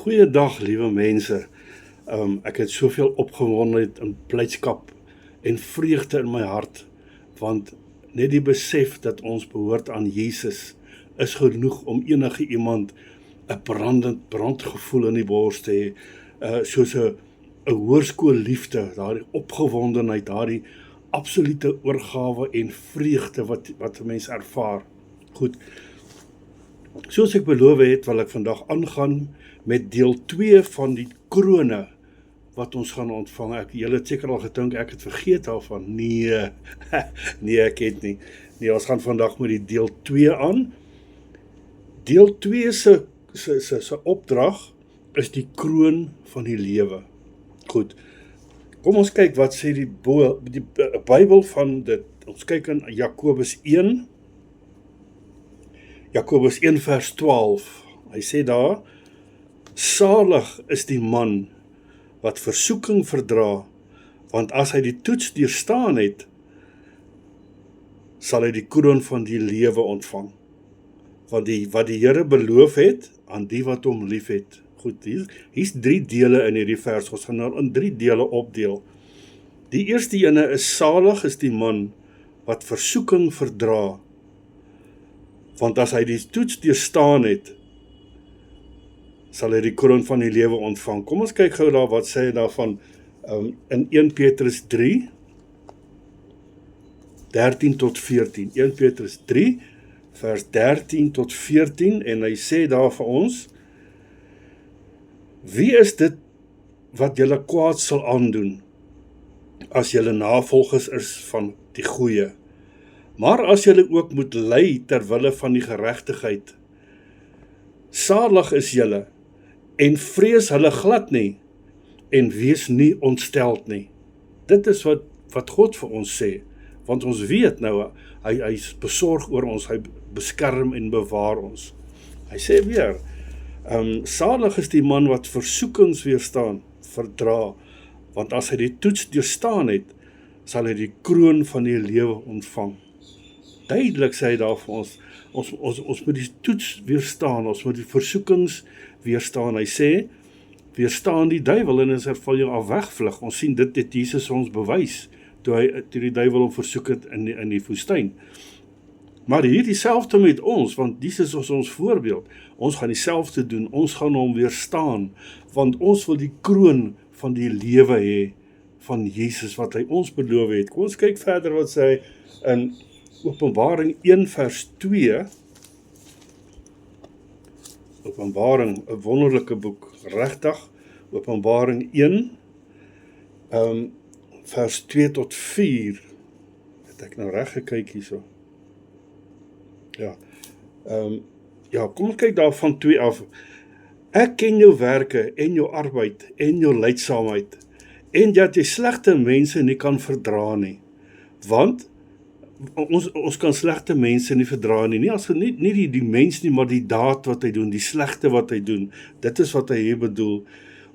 Goeiedag, liewe mense. Ek het soveel opgewondenheid en blydskap en vreugde in my hart, want net die besef dat ons behoort aan Jesus is genoeg om enige iemand 'n brandgevoel in die bors te hê, soos 'n hoërskoolliefde, daardie opgewondenheid, daardie absolute oorgawe en vreugde wat 'n mens ervaar. Goed, soos ek beloof het, wil ek vandag aangaan met deel 2 van die krone wat ons gaan ontvang. Julle het seker al gedink ek het vergeet daarvan. Nee, nee, ek het nie. Nee, ons gaan vandag met die deel 2 aan. Deel 2 se opdrag is die kroon van die lewe. Goed, kom ons kyk wat sê die Bybel van dit. Ons kyk in Jakobus 1. Jakobus 1 vers 12. Hy sê daar: salig is die man wat versoeking verdra, want as hy die toets deurstaan het, sal hy die kroon van die lewe ontvang. Want wat die Here beloof het aan die wat hom liefhet. Goed, hier's 3 dele in hierdie vers. Ons gaan nou in 3 dele opdeel. Die eerste ene is: salig is die man wat versoeking verdra, want as hy die toets deurstaan het, sal hy die kroon van die lewe ontvang. Kom ons kyk gou daar, wat sê hy daarvan in 1 Petrus 3, 13 tot 14. 1 Petrus 3, vers 13 tot 14, en hy sê daar vir ons: wie is dit wat julle kwaad sal aandoen, as julle navolgers is van die goeie? Maar as julle ook moet ly ter wille van die geregtigheid, salig is julle, en vrees hulle glad nie, en wees nie ontsteld nie. Dit is wat God vir ons sê, want ons weet nou, hy is besorg oor ons, hy beskerm en bewaar ons. Hy sê weer, salig is die man wat versoekings verdra, want as hy die toets deurstaan het, sal hy die kroon van die lewe ontvang. Duidelik sê hy daar vir ons moet die toets weerstaan, ons moet die versoekings weerstaan. Hy sê, weerstaan die duiwel en as hy van jou af wegvlug. Ons sien dit het Jesus ons bewys, toe die duiwel hom versoek het in die woestyn. Maar hier dieselfde met ons, want Jesus is ons voorbeeld. Ons gaan dieselfde doen, ons gaan hom weerstaan, want ons wil die kroon van die lewe hê, van Jesus wat hy ons beloof het. Kom ons kyk verder wat sê hy in Openbaring 1 vers 2, Openbaring, 'n wonderlike boek, regtig, Openbaring 1, vers 2 tot 4, het ek nou reg gekyk hierso. Ja, kom ons kyk daar van 2 af. Ek ken jou werke en jou arbeid en jou lydsaamheid, en dat jy slegte mense nie kan verdra nie, want ons kan slegte mense nie verdra nie, nie die mens nie, maar die daad wat hy doen, die slegte wat hy doen, dit is wat hy hier bedoel,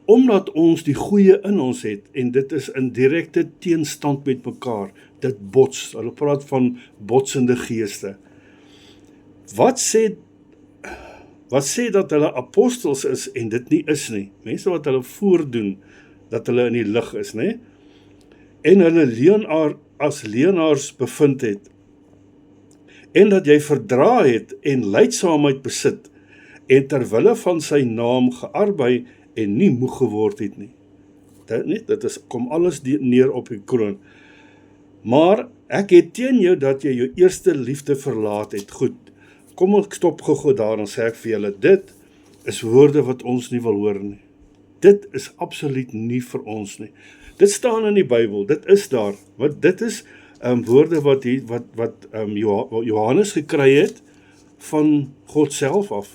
omdat ons die goeie in ons het, en dit is in direkte teenstand met mekaar, dit bots, hulle praat van botsende geeste. Wat sê dat hulle apostels is, en dit nie is nie, mense wat hulle voordoen, dat hulle in die lig is, nie? En hulle as leenaars bevind het, en dat jy verdra het en lydsaamheid besit, en terwille van sy naam gearbei en nie moeg geword het nie. Dit kom alles neer op die kroon. Maar ek het teen jou dat jy jou eerste liefde verlaat het. Goed, kom ek stop gou daar en sê ek vir julle, dit is woorde wat ons nie wil hoor nie. Dit is absoluut nie vir ons nie. Dit staan in die Bybel, dit is daar, want dit is woorde wat Johannes gekry het van God self af,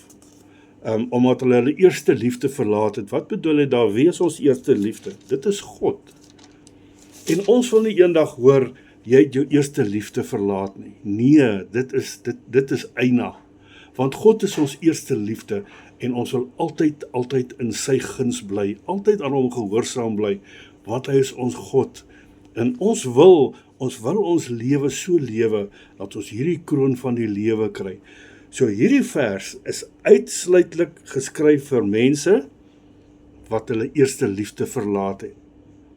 omdat hulle eerste liefde verlaat het. Wat bedoel hy daar, wie is ons eerste liefde? Dit is God. En ons wil nie eendag hoor, jy het jou eerste liefde verlaat nie. Nee, dit is eina, want God is ons eerste liefde, en ons wil altyd in sy guns bly, altyd aan hom gehoorsaam bly, want hy is ons God, en ons wil ons lewe so lewe, dat ons hierdie kroon van die lewe kry. So hierdie vers is uitsluitlik geskryf vir mense wat hulle eerste liefde verlaat het.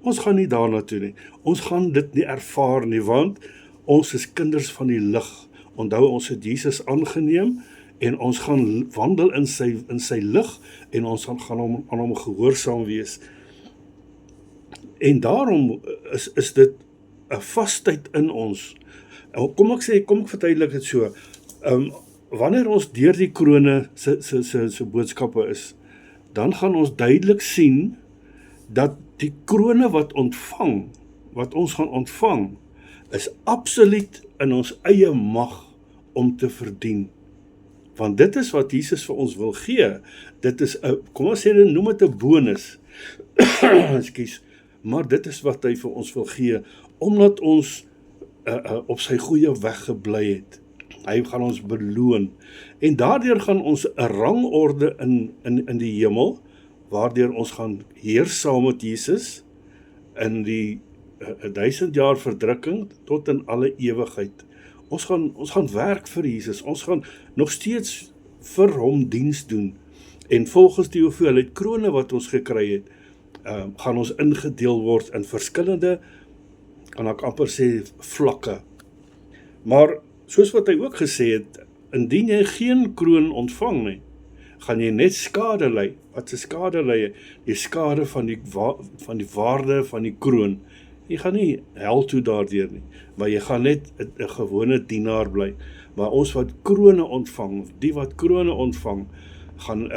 Ons gaan nie daarna toe nie. Ons gaan dit nie ervaar nie, want ons is kinders van die lig. Onthou, ons het Jesus aangeneem en ons gaan wandel in sy lig en ons gaan aan hom gehoorsaam wees. En daarom is dit 'n vastheid in ons. Kom ek verduidelik dit so. Wanneer ons deur die krone se boodskappe is, dan gaan ons duidelik sien dat die krone wat ons gaan ontvang, is absoluut in ons eie mag om te verdien. Want dit is wat Jesus vir ons wil gee. Dit is, kom ons sê, noem dit 'n bonus. Ekskuus. Maar dit is wat hy vir ons wil gee, omdat ons op sy goeie weg gebly het. Hy gaan ons beloon. En daardeur gaan ons 'n rangorde in die hemel, waardeur ons gaan heers saam met Jesus in die 1000 jaar verdrukking tot in alle ewigheid. Ons gaan werk vir Jesus. Ons gaan nog steeds vir hom diens doen. En volgens die hoeveelheid krone wat ons gekry het, gaan ons ingedeel word in verskillende, kan ek amper sê, vlakke. Maar soos wat hy ook gesê het, indien jy geen kroon ontvang nie, gaan jy net skade ly. Wat is skade ly? Die skade van die waarde van die kroon. Jy gaan nie hel toe daardeur nie, maar jy gaan net 'n gewone dienaar bly. Maar ons wat krone ontvang, die wat krone ontvang, gaan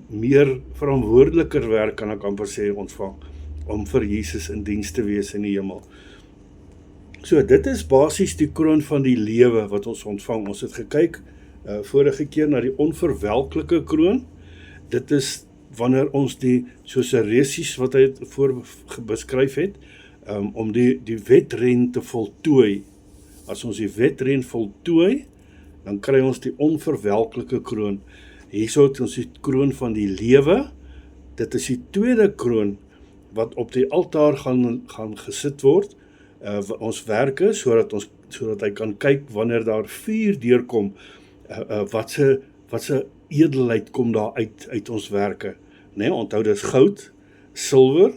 meer verantwoordeliker werk, kan ek amper sê, ontvang, om vir Jesus in diens te wees in die hemel. So, dit is basies die kroon van die lewe wat ons ontvang. Ons het gekyk vorige keer na die onverwelklike kroon. Dit is wanneer ons soos 'n resies wat hy voor beskryf het, om die wedren te voltooi. As ons die wedren voltooi, dan kry ons die onverwelklike kroon. Hierso het ons die kroon van die lewe. Dit is die tweede kroon wat op die altaar gaan gesit word, ons werke, sodat hy kan kyk wanneer daar vuur deurkom, wat se edelheid kom daar uit ons werke. Nee, onthou, dit is goud, silwer,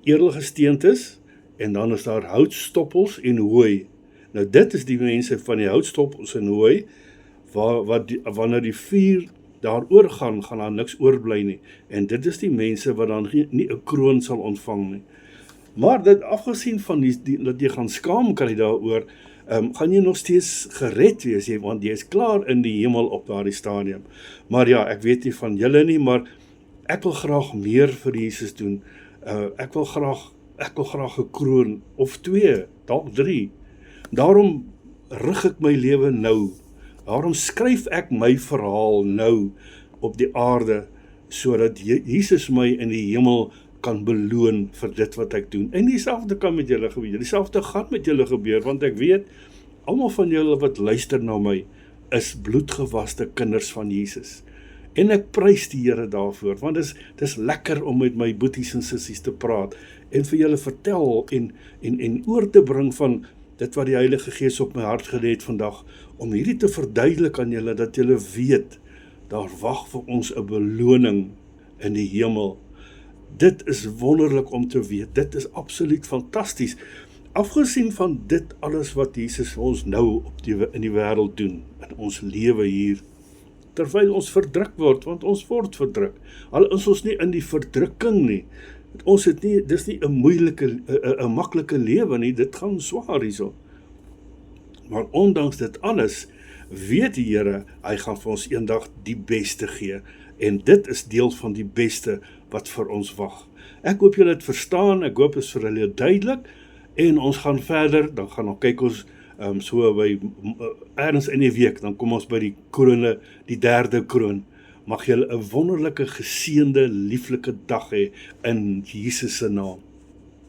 edelgesteentes, en dan is daar houtstoppels en hooi. Nou dit is die mense van die houtstoppels en hooi, wanneer die vuur daaroor gaan daar niks oorbly nie. En dit is die mense wat dan nie 'n kroon sal ontvang nie. Maar dit afgesien van dat jy gaan skaam kry daaroor, gaan jy nog steeds gered wees, want jy is klaar in die hemel op daardie stadium. Maar ja, ek weet nie van julle nie, maar ek wil graag meer vir Jesus doen. Ek wil graag 'n kroon, of 2, dalk 3. Daarom rig ek my lewe nou. Daarom skryf ek my verhaal nou op die aarde, sodat Jesus my in die hemel kan beloon vir dit wat ek doen. En dieselfde kan met julle gebeur. Dieselfde gaan met julle gebeur, want ek weet, almal van julle wat luister na my, is bloedgewaste kinders van Jesus. En ek prys die Here daarvoor, want dis lekker om met my boeties en sissies te praat, en vir julle vertel, en oor te bring van dit wat die Heilige Gees op my hart gelê het vandag, om hierdie te verduidelik aan julle, dat julle weet, daar wag vir ons 'n beloning in die hemel. Dit is wonderlik om te weet, dit is absoluut fantasties. Afgesien van dit alles wat Jesus vir ons nou in die wêreld doen, in ons lewe hier, terwyl ons verdruk word, want ons word verdruk. Al is ons nie in die verdrukking nie, dis nie 'n maklike lewe nie, dit gaan swaar hierso. Maar ondanks dit alles, weet die Here, hy gaan vir ons eendag die beste gee, en dit is deel van die beste wat vir ons wag. Ek hoop julle het verstaan, ek hoop is vir julle duidelik, en ons gaan verder, dan gaan ons kyk ons, so by, ergens in die week, dan kom ons by die krone, die 3de kroon. Mag julle 'n wonderlike, geseënde, lieflike dag hê, in Jesus se naam.